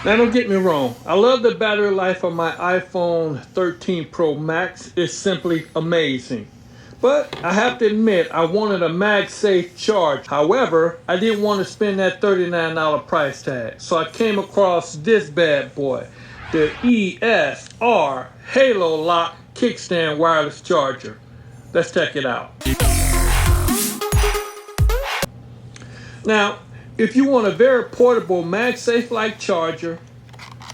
Now don't get me wrong, I love the battery life of my iPhone 13 Pro Max. It's simply amazing. But I have to admit, I wanted a MagSafe charge. However, I didn't want to spend that $39 price tag. So I came across this bad boy, the ERS Halolock Kickstand Wireless Charger. Let's check it out. Now, if you want a very portable MagSafe-like charger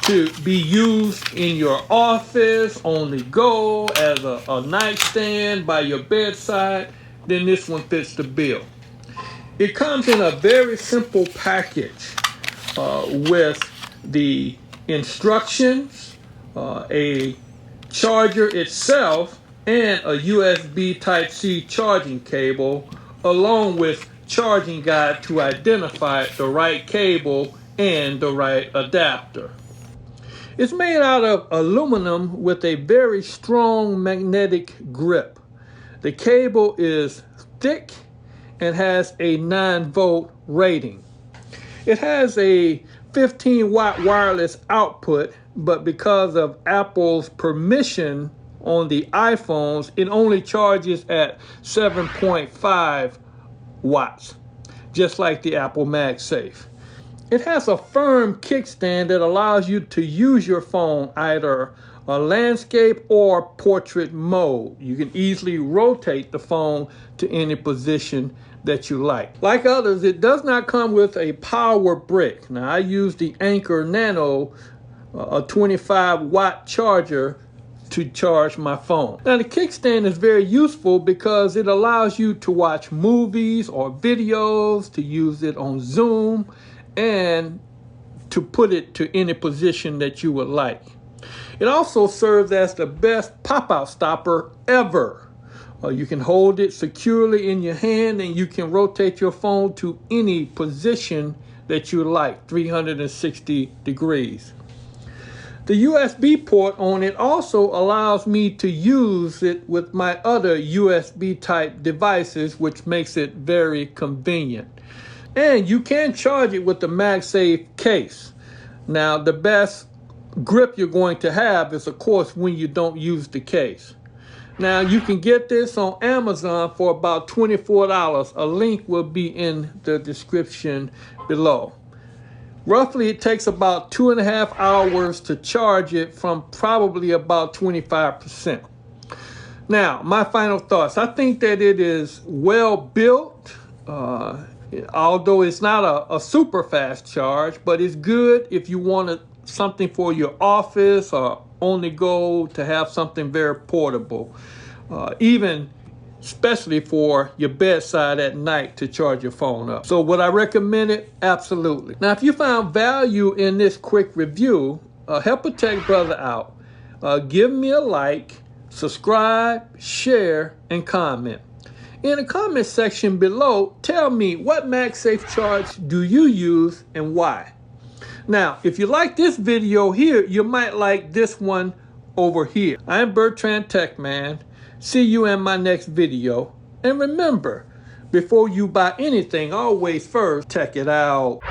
to be used in your office, on the go, as a nightstand by your bedside, then this one fits the bill. It comes in a very simple package with the instructions, a charger itself, and a USB Type-C charging cable, along with charging guide to identify the right cable and the right adapter. It's made out of aluminum with a very strong magnetic grip. The cable is thick and has a 9-volt rating. It has a 15-watt wireless output, but because of Apple's permission on the iPhones, it only charges at 7.5 watts, just like the Apple MagSafe. It has a firm kickstand that allows you to use your phone either a landscape or portrait mode. You can easily rotate the phone to any position that you like. Like others, it does not come with a power brick. Now, I use the Anker Nano, a 25-watt charger to charge my phone. Now, the kickstand is very useful because it allows you to watch movies or videos, to use it on Zoom, and to put it to any position that you would like. It also serves as the best pop-out stopper ever. You can hold it securely in your hand and you can rotate your phone to any position that you like, 360 degrees. The USB port on it also allows me to use it with my other USB type devices, which makes it very convenient. And you can charge it with the MagSafe case. Now, the best grip you're going to have is, of course, when you don't use the case. Now, you can get this on Amazon for about $24. A link will be in the description below. Roughly, it takes about 2.5 hours to charge it from probably about 25%. Now, my final thoughts. I think that it is well built. Although it's not a super fast charge, but it's good if you wanted something for your office or on the go, to have something very portable, especially for your bedside at night to charge your phone up. So would I recommend it? Absolutely. Now, if you found value in this quick review, help a tech brother out. Give me a like, subscribe, share, and comment. In the comment section below, tell me, what MagSafe charge do you use and why? Now, if you like this video here, you might like this one over here. I'm Bertrand Techman. See you in my next video. And remember, before you buy anything, always first check it out.